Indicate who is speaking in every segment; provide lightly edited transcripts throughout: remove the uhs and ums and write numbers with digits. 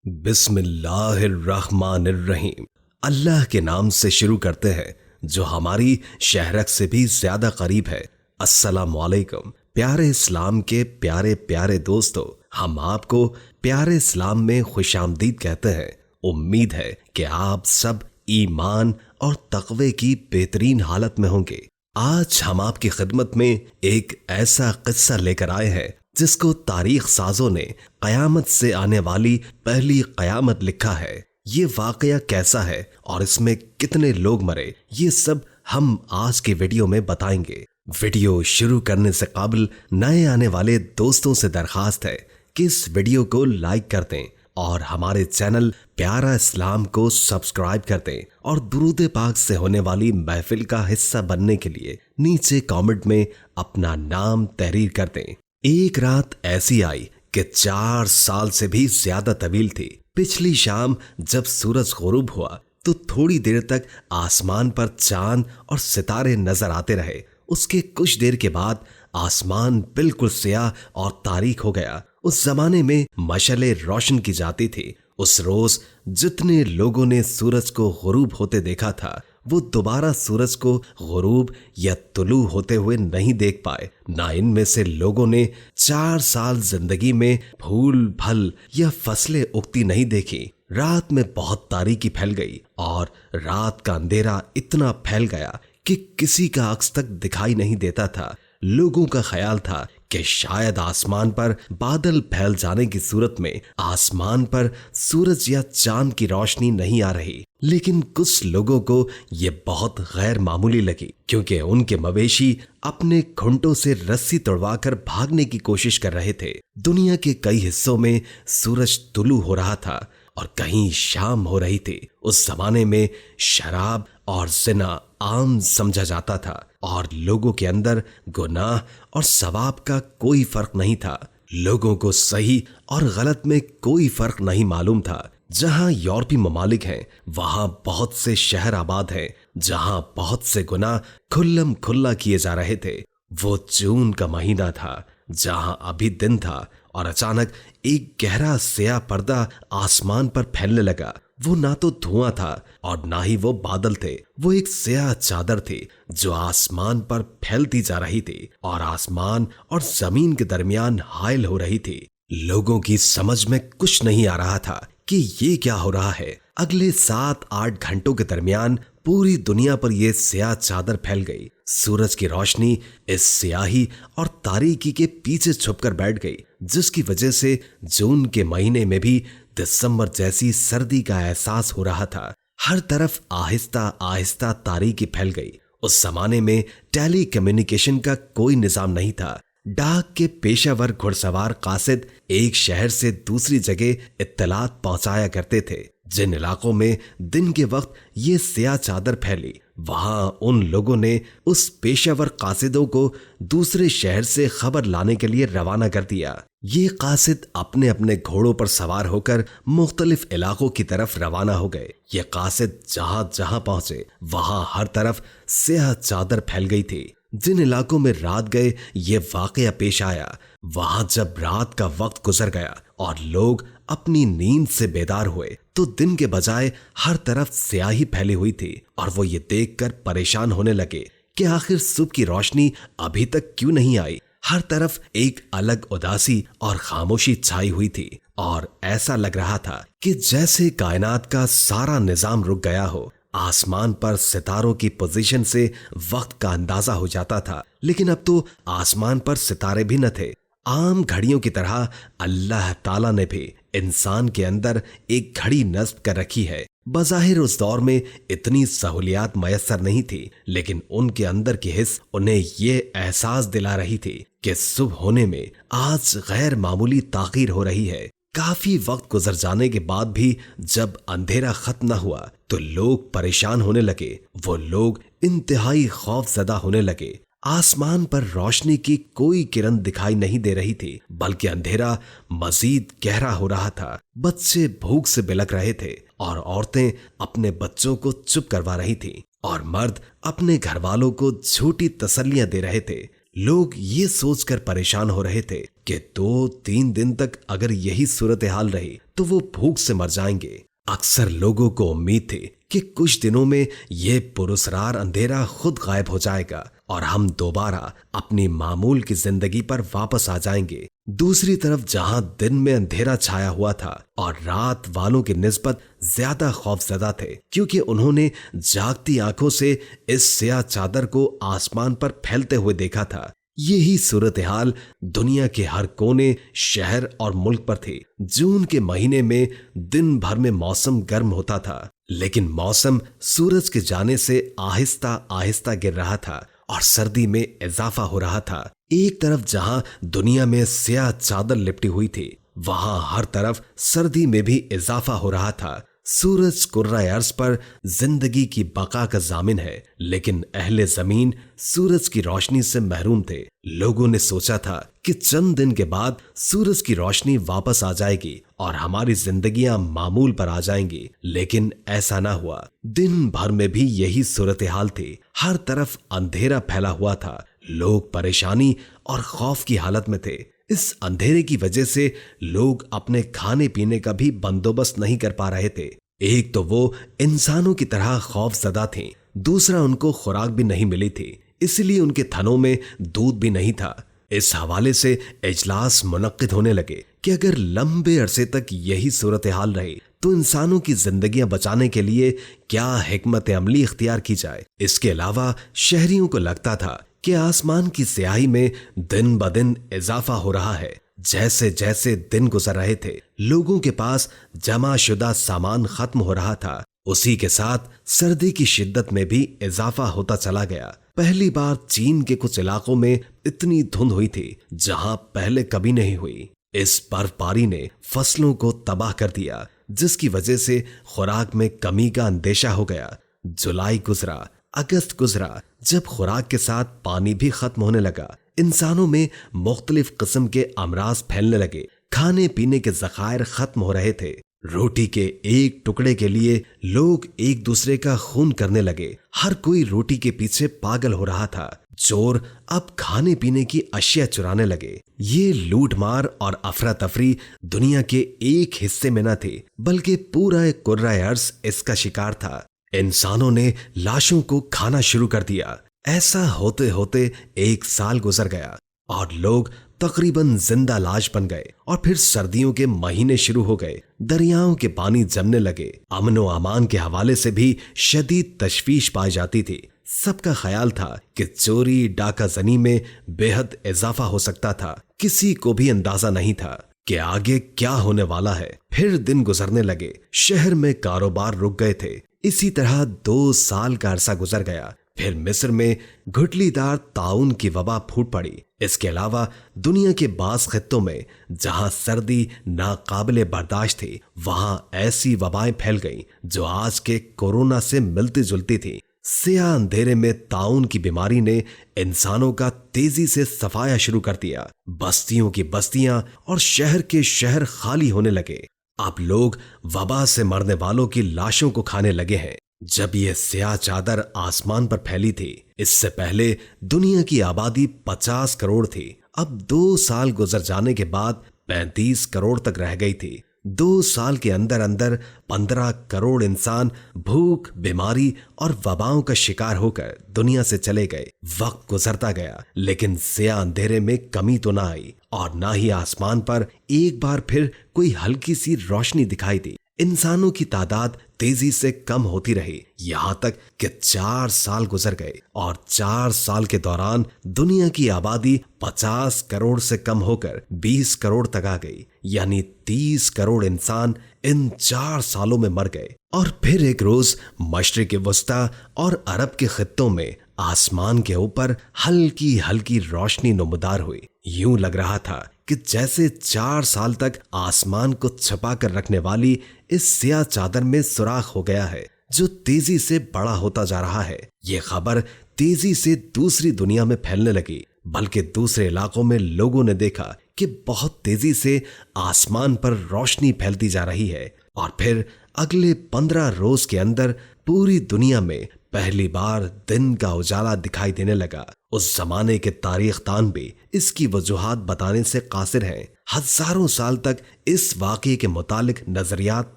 Speaker 1: बिस्मिल्लाहिर्रहमानिर्रहीम। अल्लाह के नाम से शुरू करते हैं जो हमारी शहरक से भी ज्यादा करीब है। अस्सलामु अलैकुम। प्यारे इस्लाम के प्यारे प्यारे दोस्तों, हम आपको प्यारे इस्लाम में खुशामदीद कहते हैं। उम्मीद है कि आप सब ईमान और तकवे की बेहतरीन हालत में होंगे। आज हम आपकी खिदमत में एक ऐसा किस्सा लेकर आए हैं जिसको तारीख साजों ने कयामत से आने वाली पहली कयामत लिखा है। ये वाकया कैसा है और इसमें कितने लोग मरे, ये सब हम आज के वीडियो में बताएंगे। वीडियो शुरू करने से काबिल नए आने वाले दोस्तों से दरखास्त है कि इस वीडियो को लाइक कर दें और हमारे चैनल प्यारा इस्लाम को सब्सक्राइब कर दें और दुरूद पाक से होने वाली महफिल का हिस्सा बनने के लिए नीचे कमेंट में अपना नाम तहरीर कर दें। एक रात ऐसी आई कि 4 साल से भी ज्यादा तवील थी। पिछली शाम जब सूरज गुरूब हुआ तो थोड़ी देर तक आसमान पर चांद और सितारे नजर आते रहे। उसके कुछ देर के बाद आसमान बिल्कुल स्याह और तारीक हो गया। उस जमाने में मशले रोशन की जाती थी। उस रोज जितने लोगों ने सूरज को गुरूब होते देखा था वो दोबारा सूरज को गुरूब या तुलू होते हुए नहीं देख पाए। ना इनमें से लोगों ने 4 साल जिंदगी में फूल फल या फसलें उगती नहीं देखी। रात में बहुत तारीकी फैल गई और रात का अंधेरा इतना फैल गया कि किसी का अक्स तक दिखाई नहीं देता था। लोगों का ख्याल था कि शायद आसमान पर बादल फैल जाने की सूरत में आसमान पर सूरज या चांद की रोशनी नहीं आ रही। लेकिन कुछ लोगों को यह बहुत गैर मामूली लगी क्योंकि उनके मवेशी अपने खुंटों से रस्सी तोड़वाकर भागने की कोशिश कर रहे थे। दुनिया के कई हिस्सों में सूरज तुलू हो रहा था और कहीं शाम हो रही थी। उस जमाने में शराब और जिना आम समझा जाता था और लोगों के अंदर गुनाह और सवाब का कोई फर्क नहीं था। लोगों को सही और गलत में कोई फर्क नहीं मालूम था। जहां यूरोपीय ममालिक हैं वहां बहुत से शहर आबाद हैं जहां बहुत से गुनाह खुल्लम खुल्ला किए जा रहे थे। वो जून का महीना था जहां अभी दिन था और अचानक एक गहरा स्याह पर्दा आसमान पर फैलने लगा। वो ना तो धुआं था और ना ही वो बादल थे। वो एक स्याह चादर थी जो आसमान पर फैलती जा रही थी और आसमान और जमीन के दरमियान हायल हो रही थी। लोगों की समझ में कुछ नहीं आ रहा था कि ये क्या हो रहा है। अगले 7-8 घंटों के दरमियान पूरी दुनिया पर यह स्याह चादर फैल गई। सूरज की रोशनी इस स्याही और तारीकी के पीछे छुपकर बैठ गई, जिसकी वजह से जून के महीने में भी दिसंबर जैसी सर्दी का एहसास हो रहा था। हर तरफ आहिस्ता आहिस्ता तारीकी फैल गई। उस जमाने में टेली कम्युनिकेशन का कोई निजाम नहीं था। डाक के पेशावर घुड़सवार कासिद एक शहर से दूसरी जगह इत्तलात पहुंचाया करते थे। जिन इलाकों में दिन के वक्त ये स्याह चादर फैली वहां उन लोगों ने उस पेशावर कासिदों को दूसरे शहर से खबर लाने के लिए रवाना कर दिया। ये कासिद अपने अपने घोड़ों पर सवार होकर मुख्तलिफ इलाकों की तरफ रवाना हो गए। ये कासिद जहां जहां पहुंचे वहां हर तरफ स्याह चादर फैल गई थी। जिन इलाकों में रात गए ये वाकया पेश आया। वहां जब रात का वक्त गुजर गया और लोग अपनी नींद से बेदार हुए तो दिन के बजाय हर तरफ स्याही फैली हुई थी और वो ये देखकर परेशान होने लगे कि आखिर सुबह की रोशनी अभी तक क्यों नहीं आई। हर तरफ एक अलग उदासी और खामोशी छाई हुई थी और ऐसा लग रहा था कि जैसे कायनात का सारा निजाम रुक गया हो। आसमान पर सितारों की पोजीशन से वक्त का अंदाजा हो जाता था, लेकिन अब तो आसमान पर सितारे भी न थे। आम घड़ियों की तरह अल्लाह ताला ने भी इंसान के अंदर एक घड़ी नस्ब कर रखी है। बज़ाहिर उस दौर में इतनी सहूलियात मयसर नहीं थी, लेकिन उनके अंदर की हिस्स उन्हें ये एहसास दिला रही थी कि सुबह होने में आज गैर मामूली ताखीर हो रही है। काफी वक्त गुजर जाने के बाद भी जब अंधेरा खत्म न हुआ तो लोग परेशान होने लगे। वो लोग इंतहाई खौफजदा होने लगे। आसमान पर रोशनी की कोई किरण दिखाई नहीं दे रही थी, बल्कि अंधेरा मजीद गहरा हो रहा था। बच्चे भूख से बिलख रहे थे और औरतें अपने बच्चों को चुप करवा रही थी और मर्द अपने घर वालों को झूठी तसल्लियां दे रहे थे। लोग ये सोचकर परेशान हो रहे थे कि 2-3 दिन तक अगर यही सूरत हाल रही तो वो भूख से मर जाएंगे। अक्सर लोगों को उम्मीद थी कि कुछ दिनों में ये पुरस्कार अंधेरा खुद गायब हो जाएगा और हम दोबारा अपनी मामूल की जिंदगी पर वापस आ जाएंगे। दूसरी तरफ जहां दिन में अंधेरा छाया हुआ था और रात वालों की निस्बत ज्यादा खौफजदा थे, क्योंकि उन्होंने जागती आंखों से इस स्याह चादर को आसमान पर फैलते हुए देखा था। यही सूरत हाल दुनिया के हर कोने, शहर और मुल्क पर थी। जून के महीने में दिन भर में मौसम गर्म होता था, लेकिन मौसम सूरज के जाने से आहिस्ता आहिस्ता गिर रहा था और सर्दी में इजाफा हो रहा था। एक तरफ जहां दुनिया में स्याह चादर लिपटी हुई थी, वहां हर तरफ सर्दी में भी इजाफा हो रहा था। सूरज कुर्राए अर्ज पर जिंदगी की बका का जामिन है, लेकिन अहले जमीन सूरज की रोशनी से महरूम थे। लोगों ने सोचा था कि चंद दिन के बाद सूरज की रोशनी वापस आ जाएगी और हमारी जिंदगियां मामूल पर आ जाएंगी, लेकिन ऐसा ना हुआ। दिन भर में भी यही सूरत हाल थी। हर तरफ अंधेरा फैला हुआ था। लोग परेशानी और खौफ की हालत में थे। इस अंधेरे की वजह से लोग अपने खाने पीने का भी बंदोबस्त नहीं कर पा रहे थे। एक तो वो इंसानों की तरह खौफजदा थे, दूसरा उनको खुराक भी नहीं मिली थी, इसलिए उनके थनों में दूध भी नहीं था। इस हवाले से इजलास मुनक्किद होने लगे कि अगर लंबे अरसे तक यही सूरत हाल रही तो इंसानों की जिंदगियां बचाने के लिए क्या हिकमत अमली इख्तियार की जाए। इसके अलावा शहरियों को लगता था कि आसमान की स्याही में दिन ब दिन इजाफा हो रहा है। जैसे जैसे दिन गुजर रहे थे, लोगों के पास जमाशुदा सामान खत्म हो रहा था। उसी के साथ सर्दी की शिद्दत में भी इजाफा होता चला गया। पहली बार चीन के कुछ इलाकों में इतनी धुंध हुई थी जहां पहले कभी नहीं हुई। इस बर्फबारी ने फसलों को तबाह कर दिया, जिसकी वजह से खुराक में कमी का अंदेशा हो गया। जुलाई गुजरा, अगस्त गुजरा, जब खुराक के साथ पानी भी खत्म होने लगा। इंसानों में मुख्तलिफ किस्म के अमराज फैलने लगे। खाने पीने के ज़खायर खत्म हो रहे थे। रोटी के एक टुकड़े के लिए लोग एक दूसरे का खून करने लगे। हर कोई रोटी के पीछे पागल हो रहा था। चोर अब खाने पीने की अशिया चुराने लगे। ये लूटमार और अफरा तफरी दुनिया के एक हिस्से में न थी, बल्कि पूरा कुर्राए अर्ज इसका शिकार था। इंसानों ने लाशों को खाना शुरू कर दिया। ऐसा होते होते 1 साल गुजर गया और लोग तकरीबन जिंदा लाश बन गए। और फिर सर्दियों के महीने शुरू हो गए। दरियाओं के पानी जमने लगे। अमन व अमान के हवाले से भी शदीद तशवीश पाई जाती थी। सबका ख्याल था कि चोरी डाका जनी में बेहद इजाफा हो सकता था। किसी को भी अंदाजा नहीं था कि आगे क्या होने वाला है। फिर दिन गुजरने लगे। शहर में कारोबार रुक गए थे। इसी तरह 2 साल का अरसा गुजर गया। फिर मिस्र में घुटलीदार ताउन की वबा फूट पड़ी। इसके अलावा दुनिया के बास खित्तों में जहां सर्दी नाकाबिले बर्दाश्त थी, वहां ऐसी वबाएं फैल गईं जो आज के कोरोना से मिलती जुलती थी। स्याह अंधेरे में ताउन की बीमारी ने इंसानों का तेजी से सफाया शुरू कर दिया। बस्तियों की बस्तियां और शहर के शहर खाली होने लगे। अब लोग वबा से मरने वालों की लाशों को खाने लगे हैं। जब यह स्याह चादर आसमान पर फैली थी, इससे पहले दुनिया की आबादी 50 करोड़ थी। अब 2 साल गुजर जाने के बाद 35 करोड़ तक रह गई थी। 2 साल के अंदर अंदर 15 करोड़ इंसान भूख, बीमारी और वबाओं का शिकार होकर दुनिया से चले गए। वक्त गुजरता गया, लेकिन स्याह अंधेरे में कमी तो ना आई और ना ही आसमान पर एक बार फिर कोई हल्की सी रोशनी दिखाई दी। इंसानों की तादाद तेजी से कम होती रही, यहां तक कि 4 साल गुजर गए और 4 साल के दौरान दुनिया की आबादी 50 करोड़ से कम होकर 20 करोड़ तक आ गई। यानी 30 करोड़ इंसान इन 4 सालों में मर गए। और फिर एक रोज मशरिक वस्ता और अरब के खित्तों में आसमान के ऊपर हल्की हल्की रोशनी नमदार हुई। यूं लग रहा था कि जैसे 4 साल तक आसमान को छपा कर रखने वाली इस स्याह चादर में सुराख हो गया है, जो तेजी से बड़ा होता जा रहा है। ये खबर तेजी से दूसरी दुनिया में फैलने लगी, बल्कि दूसरे इलाकों में लोगों ने देखा कि बहुत तेजी से आसमान पर रोशनी फैलती जा रही है। और फिर अगले 15 रोज के अंदर पूरी दुनिया में पहली बार दिन का उजाला दिखाई देने लगा। उस जमाने के तारीख दान भी इसकी वजूहात बताने से कासिर हैं। हजारों साल तक इस वाकये के मुतालिक नजरियात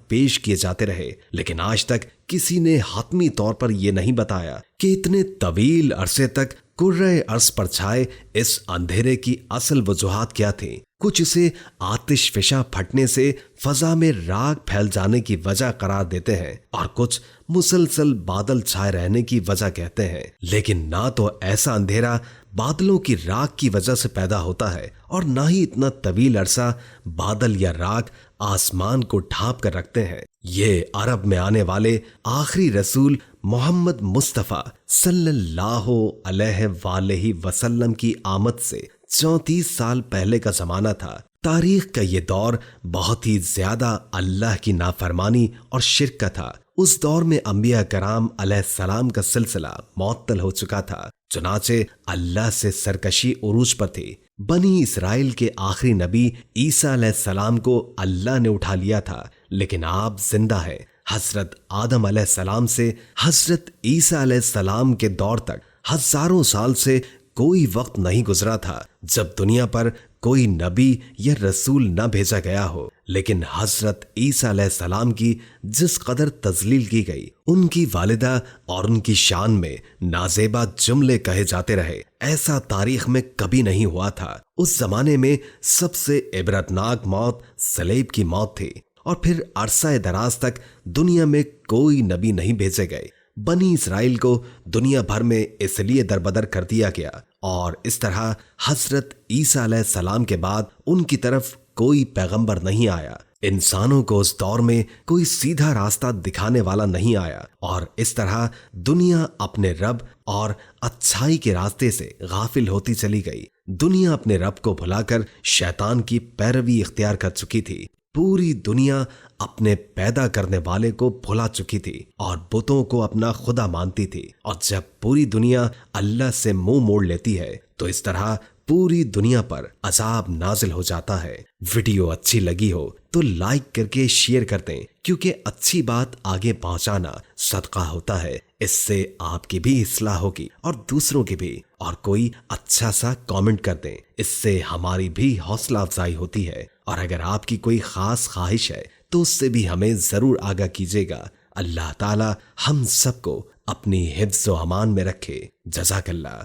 Speaker 1: पेश किए जाते रहे, लेकिन आज तक किसी ने हतमी तौर पर यह नहीं बताया कि इतने तवील अरसे तक कुर्रे अर्ज पर छाए इस अंधेरे की असल वजूहात क्या थी। कुछ इसे आतिश फिशा फटने से फजा में राग फैल जाने की वजह करार देते हैं और कुछ मुसलसल बादल छाए रहने की वजह कहते हैं। लेकिन ना तो ऐसा अंधेरा बादलों की राख की वजह से पैदा होता है और ना ही इतना तवील अरसा बादल या राख आसमान को ढांप कर रखते हैं। ये अरब में आने वाले आखिरी रसूल मोहम्मद मुस्तफ़ा सल्लल्लाहु अलैहि वसल्लम की आमद से 34 साल पहले का जमाना था। तारीख का ये दौर बहुत ही ज्यादा अल्लाह की नाफरमानी और शिर्क का था। उस दौर में अंबिया कराम अलैहिस्सलाम का सिलसिला मुअत्तल हो चुका था। चुनाचे अल्लाह से सरकशी उरूज पर थी। बनी इस्राइल के आखिरी नबी ईसा अलैहिस्सलाम को अल्लाह ने उठा लिया था, लेकिन आप जिंदा है। हजरत आदम अलैहिस्सलाम से हजरत ईसा अलैहिस्सलाम के दौर तक हजारों साल से कोई वक्त नहीं गुजरा था जब दुनिया पर कोई नबी या रसूल न भेजा गया हो। लेकिन हजरत ईसा अलैहिस्सलाम की जिस कदर तजलील की गई, उनकी वालिदा और उनकी शान में नाजेबा जुमले कहे जाते रहे, ऐसा तारीख में कभी नहीं हुआ था। उस जमाने में सबसे इबरतनाक मौत सलेब की मौत थी और फिर अरसा दराज तक दुनिया में कोई नबी नहीं भेजे गए। बनी इस्राइल को दुनिया भर में इसलिए दरबदर कर दिया गया और इस तरह हजरत ईसा अलैहिस्सलाम के बाद उनकी तरफ कोई पैगंबर नहीं आया। इंसानों को उस दौर में कोई सीधा रास्ता दिखाने वाला नहीं आया और इस तरह दुनिया अपने रब और अच्छाई के रास्ते से गाफिल होती चली गई। दुनिया अपने रब को भुलाकर शैतान की पैरवी इख्तियार कर चुकी थी। पूरी दुनिया अपने पैदा करने वाले को भुला चुकी थी और बुतों को अपना खुदा मानती थी। और जब पूरी दुनिया अल्लाह से मुंह मोड़ लेती है तो इस तरह पूरी दुनिया पर अजाब नाजिल हो जाता है। वीडियो अच्छी लगी हो तो लाइक करके शेयर कर दें, क्योंकि अच्छी बात आगे पहुंचाना सदका होता है। इससे आपकी भी इस्लाह होगी और दूसरों की भी। और कोई अच्छा सा कमेंट कर दें, इससे हमारी भी हौसला अफजाई होती है। और अगर आपकी कोई खास ख्वाहिश है तो उससे भी हमें जरूर आगाह कीजिएगा। अल्लाह ताला हम सबको अपनी हिफ्ज़ व अमान में रखे। जज़ाकल्लाह।